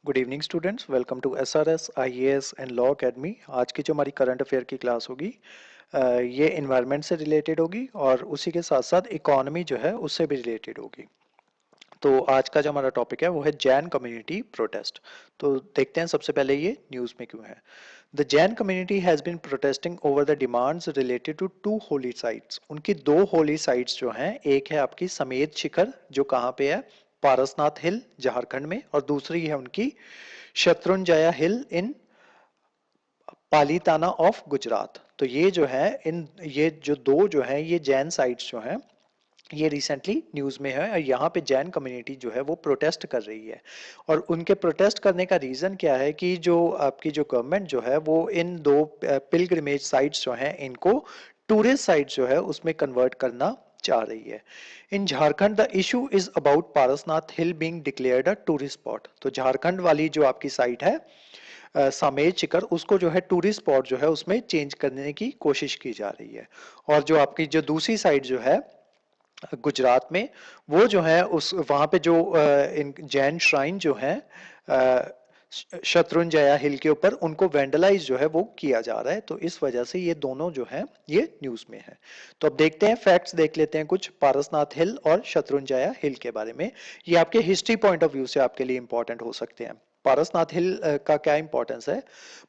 Good evening students, welcome to SRS IAS and law academy. आज की जो हमारी करंट अफेयर की क्लास होगी ये इन्वायरमेंट से रिलेटेड होगी और उसी के साथ साथ इकोनॉमी जो है उससे भी रिलेटेड होगी। तो आज का जो हमारा टॉपिक है वो है जैन कम्युनिटी प्रोटेस्ट। तो देखते हैं सबसे पहले ये न्यूज़ में क्यों है। The Jain community has been protesting over the demands related to to holy sites. उनकी दो होली साइट्स जो हैं, एक है आपकी समेत शिखर जो कहाँ पे है, पारसनाथ हिल झारखंड में, और दूसरी है उनकी शत्रुंजया हिल इन पालीताना ऑफ गुजरात। तो ये जो है ये जो दो जो है ये जैन साइट्स जो हैं ये रिसेंटली न्यूज़ में है और यहाँ पे जैन कम्युनिटी जो है वो प्रोटेस्ट कर रही है। और उनके प्रोटेस्ट करने का रीज़न क्या है कि जो आपकी जो गवर्नमेंट जो है वो इन दो पिलग्रिमेज साइट्स जो हैं इनको टूरिस्ट साइट्स जो है उसमें कन्वर्ट करना चाह रही है। In Jharkhand the issue is about Parasnath hill being declared a tourist spot. तो झारखंड वाली जो आपकी साइट है सामेर शिखर, उसको जो है टूरिस्ट स्पॉट जो है उसमें चेंज करने की कोशिश की जा रही है। और जो आपकी जो दूसरी साइड जो है गुजरात में, वो जो है उस वहां पे जो इन जैन श्राइन जो है शत्रुंजया हिल के ऊपर उनको वेंडलाइज जो है वो किया जा रहा है। तो इस वजह से ये दोनों जो है ये न्यूज में है। तो अब देखते हैं, फैक्ट्स देख लेते हैं कुछ पारसनाथ हिल और शत्रुंजया हिल के बारे में। ये आपके हिस्ट्री पॉइंट ऑफ व्यू से आपके लिए इंपॉर्टेंट हो सकते हैं। पारसनाथ हिल का क्या इंपॉर्टेंस है?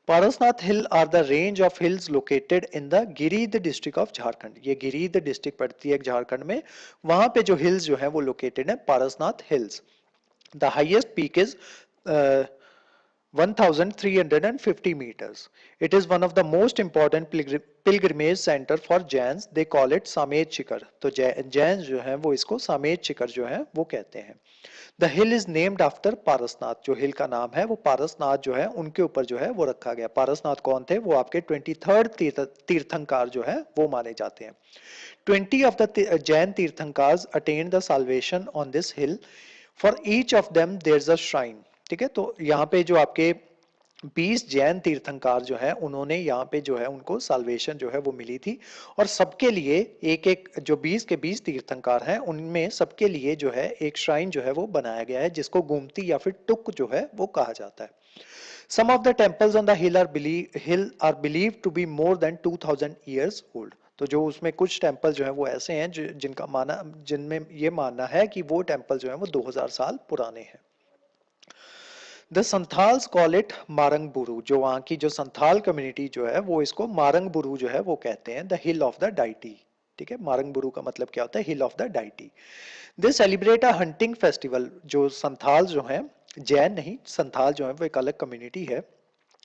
Parasnath hill are the range of hills located in the Giridih district of Jharkhand. ये गिरिध डिस्ट्रिक्ट पड़ती है झारखंड में। वहां पे जो हिल्स जो है वो लोकेटेड है Parasnath hills. The highest peak is 1350 meters. It is one of the most important pilgrimage center for Jains. They call it Samet Shikhar. तो जैन जो है वो इसको सामेत शिखर जो है वो कहते हैं। The hill is named after Parasnath. जो हिल का नाम है वो पारसनाथ जो है उनके ऊपर जो है वो रखा गया। पारसनाथ कौन थे? वो आपके 23rd तीर्थंकार जो है वो माने जाते हैं। 20 of the Jain तीर्थंकार्स attained the salvation on this hill. For each of them there's a shrine. ठीक है, तो यहाँ पे जो आपके 20 जैन तीर्थंकार जो है उन्होंने यहाँ पे जो है उनको साल्वेशन जो है वो मिली थी। और सबके लिए एक एक जो 20 के 20 तीर्थंकार हैं उनमें सबके लिए जो है एक श्राइन जो है वो बनाया गया है जिसको गोमती या फिर टुक जो है वो कहा जाता है। Some of the temples on the hill are believed to be more than 2000 years old. तो जो उसमें कुछ टेम्पल जो है वो ऐसे हैं जिनमें ये मानना है कि वो टेम्पल जो है वो 2000 साल पुराने हैं। The Santhals call it Marang Buru. जो वहाँ की जो संथाल कम्युनिटी जो है वो इसको मारंग बुरू जो है वो कहते हैं, the hill of the deity. ठीक है, मारंग बुरू का मतलब क्या होता है? Hill of the deity. They celebrate a hunting festival. जो संथाल जो है, जैन नहीं, संथाल जो है वो एक अलग कम्युनिटी है,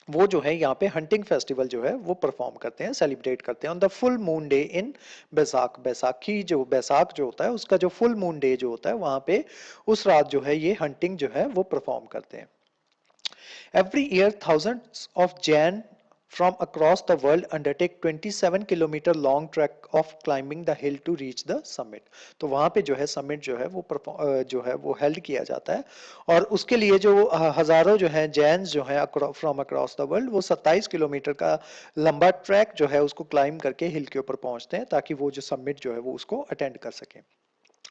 वो जो है यहाँ पे हंटिंग फेस्टिवल जो है वो परफॉर्म करते हैं, सेलिब्रेट करते हैं on the full moon day in Baisakh. Baisakhi जो बैसाख जो होता है उसका जो फुल मून डे जो होता है वहां पे उस रात जो है ये हंटिंग जो है वो परफॉर्म करते हैं। Every year, thousands of Jain from across the world undertake 27 kilometer long trek of climbing the hill to reach the summit. तो वहां पे जो है summit जो है वो जो है वो held किया जाता है। और उसके लिए जो हजारों जो है जैन जो है फ्रॉम अक्रॉस द वर्ल्ड वो 27 किलोमीटर का लंबा ट्रैक जो है उसको क्लाइम करके हिल के ऊपर पहुंचते हैं ताकि वो जो समिट जो है वो उसको अटेंड कर सकें।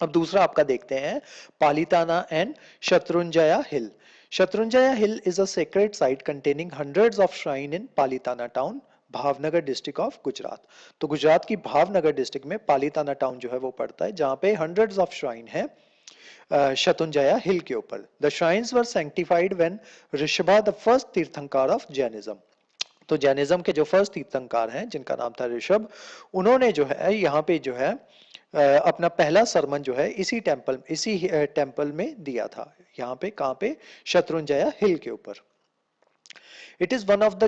अब दूसरा आपका देखते हैं, Palitana and Shatrunjaya hill. Shatrunjaya hill is a sacred site containing hundreds of shrine in Palitana town, Bhavnagar district of Gujarat. तो गुजरात की भावनगर डिस्ट्रिक्ट में पालीताना टाउन जो है वो पड़ता है जहां पे हंड्रेड्स ऑफ श्राइन है शत्रुंजया हिल के ऊपर। The shrines were sanctified when Rishabha the first Tirthankara of Jainism. तो जैनिज्म के जो फर्स्ट तीर्थंकार हैं जिनका नाम था ऋषभ, उन्होंने जो है यहाँ पे जो है अपना पहला सरमन जो है इसी टेम्पल में दिया था। यहाँ पे कहाँ पे? शत्रुंजया हिल के ऊपर। It is one of the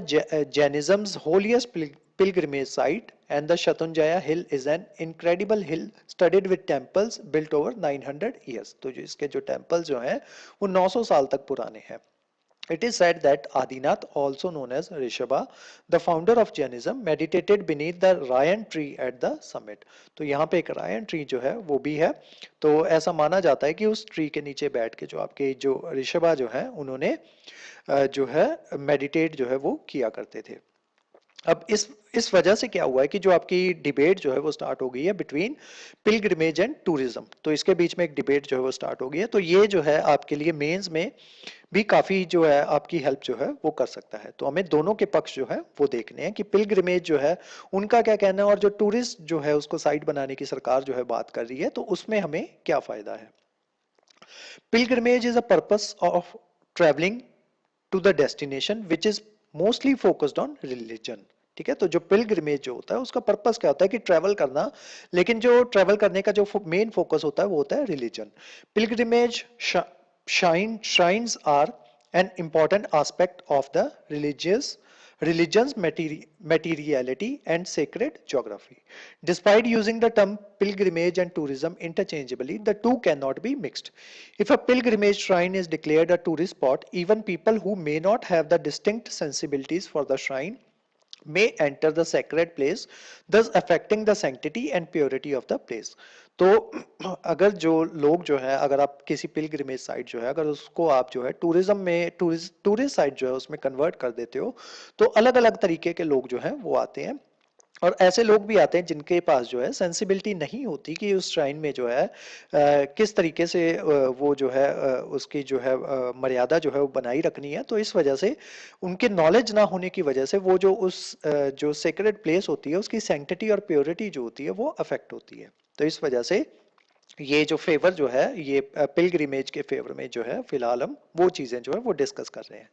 Jainism's holiest pilgrimage site, and the Shatunjaya hill is an incredible hill studded with temples built over 900 years. तो जो इसके जो temples जो हैं वो 900 साल तक पुराने हैं। It is said that Adinath, also known as Rishabha, the founder of Jainism, meditated beneath the Ryan tree at the summit. तो यहाँ पे एक रायन ट्री जो है वो भी है। तो ऐसा माना जाता है कि उस ट्री के नीचे बैठ के जो आपके जो ऋषभा जो है उन्होंने जो है मेडिटेट जो है वो किया करते थे। अब इस वजह से क्या हुआ है कि जो आपकी डिबेट जो है वो स्टार्ट हो गई है बिटवीन पिलग्रिमेज एंड टूरिज्म। तो इसके बीच में एक डिबेट जो है वो स्टार्ट हो गई है। तो ये जो है आपके लिए मेंस में भी काफी जो है आपकी हेल्प जो है वो कर सकता है। तो हमें दोनों के पक्ष जो है वो देखने हैं कि पिलग्रिमेज जो है उनका क्या कहना है, और जो टूरिस्ट जो है उसको साइट बनाने की सरकार जो है बात कर रही है, तो उसमें हमें क्या फायदा है। Pilgrimage is a purpose of traveling to the destination which is mostly focused on religion। ठीक है, तो जो पिलग्रिमेज जो होता है उसका पर्पस क्या होता है कि ट्रैवल करना, लेकिन जो ट्रैवल करने का जो मेन फोकस होता है वो होता है religion. Pilgrimage shrines are an important aspect of the religion's materiality and sacred geography. Despite using the term pilgrimage and tourism interchangeably, the two cannot be mixed. If a pilgrimage shrine is declared a tourist spot, even people who may not have the distinct sensibilities for the shrine may enter the sacred place, thus affecting the sanctity and purity of the place। तो अगर जो लोग जो है, अगर आप किसी pilgrimage site जो है अगर उसको आप जो है टूरिज्म में टूरिस्ट साइट जो है उसमें कन्वर्ट कर देते हो, तो अलग अलग तरीके के लोग जो हैं वो आते हैं, और ऐसे लोग भी आते हैं जिनके पास जो है सेंसिबिलिटी नहीं होती कि उस श्राइन में जो है किस तरीके से वो जो है उसकी जो है मर्यादा जो है वो बनाई रखनी है। तो इस वजह से उनके नॉलेज ना होने की वजह से वो जो उस जो सेक्रेड प्लेस होती है उसकी सैंक्टिटी और प्योरिटी जो होती है वो अफेक्ट होती है। तो इस वजह से ये जो फेवर जो है ये पिलग्रिमेज के फेवर में जो है फिलहाल हम वो चीजें जो है वो डिस्कस कर रहे हैं।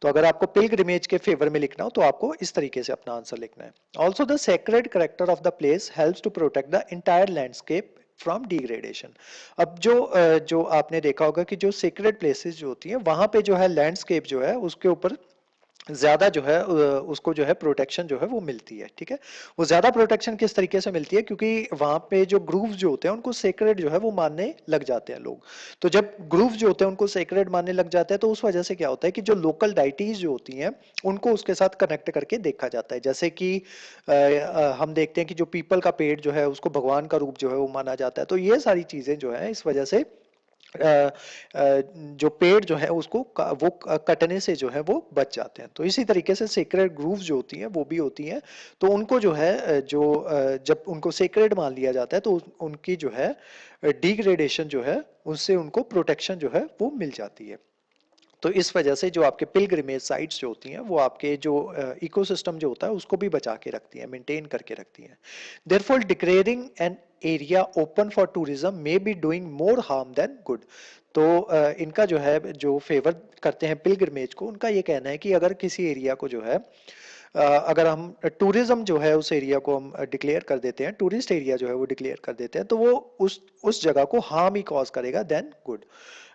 तो अगर आपको पिलग्रिमेज के फेवर में लिखना हो तो आपको इस तरीके से अपना आंसर लिखना है। Also the sacred character of the place helps to protect the entire landscape from degradation. अब जो आपने देखा होगा कि जो सेक्रेड प्लेसेस जो होती हैं वहां पे जो है लैंडस्केप जो है उसके ऊपर ज्यादा जो है उसको जो है प्रोटेक्शन जो है वो मिलती है। ठीक है, वो ज्यादा प्रोटेक्शन किस तरीके से मिलती है, क्योंकि वहां पे जो ग्रूव्स जो होते हैं उनको सेक्रेड जो है वो मानने लग जाते हैं लोग। तो जब ग्रूव जो होते हैं उनको सेक्रेड मानने लग जाते हैं तो उस वजह से क्या होता है कि जो लोकल डाइटीज जो होती हैं उनको उसके साथ कनेक्ट करके देखा जाता है। जैसे कि हम देखते हैं कि जो पीपल का पेड़ जो है उसको भगवान का रूप जो है वो माना जाता है। तो ये सारी चीजें जो है इस वजह से जो पेड़ जो है उसको वो कटने से जो है वो बच जाते हैं। तो इसी तरीके से सेक्रेड ग्रूव्स जो होती हैं वो भी होती हैं, तो उनको जो है जब उनको सेक्रेड मान लिया जाता है तो उनकी जो है डिग्रेडेशन जो है उससे उनको प्रोटेक्शन जो है वो मिल जाती है। तो इस वजह से जो आपके पिलग्रिमेज साइट्स जो होती हैं वो आपके जो इकोसिस्टम जो होता है उसको भी बचा के रखती हैं, मेंटेन करके रखती हैं। Therefore declaring an area open for tourism may be doing more harm then good. तो इनका जो है जो फेवर करते हैं पिलग्रिमेज को, उनका ये कहना है कि अगर किसी एरिया को जो है अगर हम टूरिज्म जो है उस एरिया को हम डिक्लेयर कर देते हैं, टूरिस्ट एरिया जो है वो डिक्लेयर कर देते हैं, तो वो उस जगह को हार्म ही कॉज करेगा then good.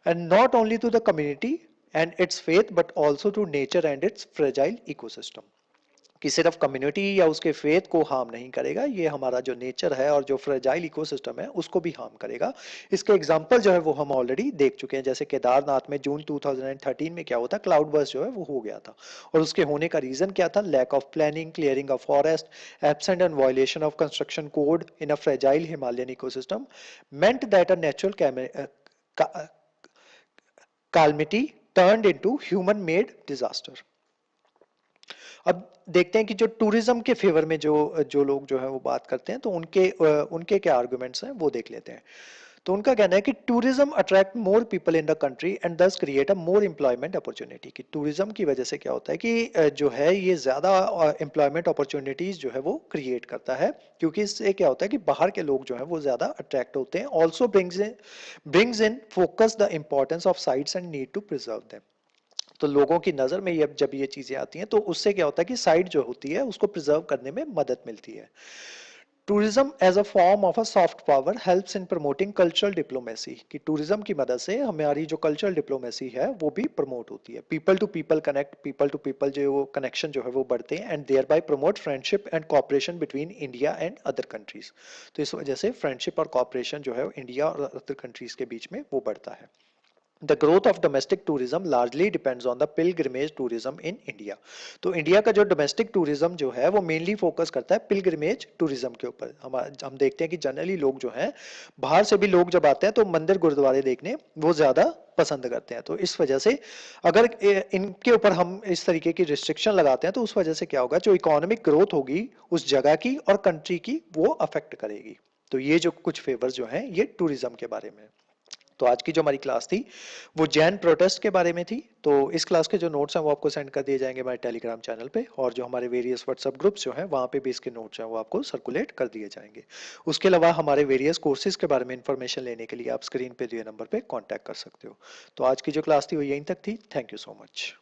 And not only to the community and its faith but also to nature and its fragile ecosystem। कि सिर्फ कम्युनिटी या उसके फेथ को हार्म नहीं करेगा, ये हमारा जो नेचर है और जो फ्रेजाइल इकोसिस्टम है उसको भी हार्म करेगा। इसके एग्जांपल जो है वो हम ऑलरेडी देख चुके हैं, जैसे केदारनाथ में जून 2013 में क्या होता, क्लाउड बर्स्ट जो है वो हो गया था, और उसके होने का रीजन क्या था, lack of planning, clearing of forest, absent and violation of construction code in a fragile Himalayan ecosystem meant that a natural calamity turned into human made disaster। अब देखते हैं कि जो टूरिज्म के फेवर में जो जो लोग जो है वो बात करते हैं, तो उनके क्या आर्गुमेंट्स हैं वो देख लेते हैं। तो उनका कहना है कि tourism attract more people in the country and thus create a more employment opportunity. कि टूरिज्म की वजह से क्या होता है कि जो है ये ज्यादा एम्प्लॉयमेंट अपॉर्चुनिटीज जो है वो क्रिएट करता है, क्योंकि इससे क्या होता है कि बाहर के लोग जो है वो ज्यादा अट्रैक्ट होते हैं। Also brings in focus the importance of sites and need to preserve them. तो लोगों की नजर में ये जब ये चीजें आती हैं तो उससे क्या होता है कि साइट जो होती है उसको प्रिजर्व करने में मदद मिलती है। Tourism as a form of a soft power helps in promoting cultural diplomacy. कि टूरिज्म की मदद से हमारी जो कल्चरल डिप्लोमेसी है वो भी प्रमोट होती है। People to people connect, people to people जो कनेक्शन जो है वो बढ़ते हैं, and thereby promote friendship and cooperation between India and other countries. तो इस वजह से फ्रेंडशिप और कॉपरेशन जो है इंडिया और अदर कंट्रीज के बीच में वो बढ़ता है। The growth of domestic tourism largely depends on the pilgrimage tourism in India। तो इंडिया का जो डोमेस्टिक टूरिज्म जो है वो मेनली फोकस करता है पिलग्रिमेज टूरिज्म के ऊपर। हम देखते हैं कि जनरली लोग जो हैं बाहर से भी लोग जब आते हैं तो मंदिर गुरुद्वारे देखने वो ज्यादा पसंद करते हैं। तो इस वजह से अगर इनके ऊपर हम इस तरीके की रिस्ट्रिक्शन लगाते हैं तो उस वजह से क्या होगा, जो इकोनॉमिक ग्रोथ होगी उस जगह की और कंट्री की वो अफेक्ट करेगी। तो ये जो कुछ फेवर जो हैं ये टूरिज्म के बारे में। तो आज की जो हमारी क्लास थी वो जैन प्रोटेस्ट के बारे में थी। तो इस क्लास के जो नोट्स हैं वो आपको सेंड कर दिए जाएंगे हमारे टेलीग्राम चैनल पे, और जो हमारे वेरियस व्हाट्सएप ग्रुप्स जो हैं वहाँ पे भी इसके नोट्स हैं वो आपको सर्कुलेट कर दिए जाएंगे। उसके अलावा हमारे वेरियस कोर्सेज के बारे में इंफॉर्मेशन लेने के लिए आप स्क्रीन पे दिए नंबर पे कॉन्टैक्ट कर सकते हो। तो आज की जो क्लास थी वो यहीं तक थी। Thank you so much.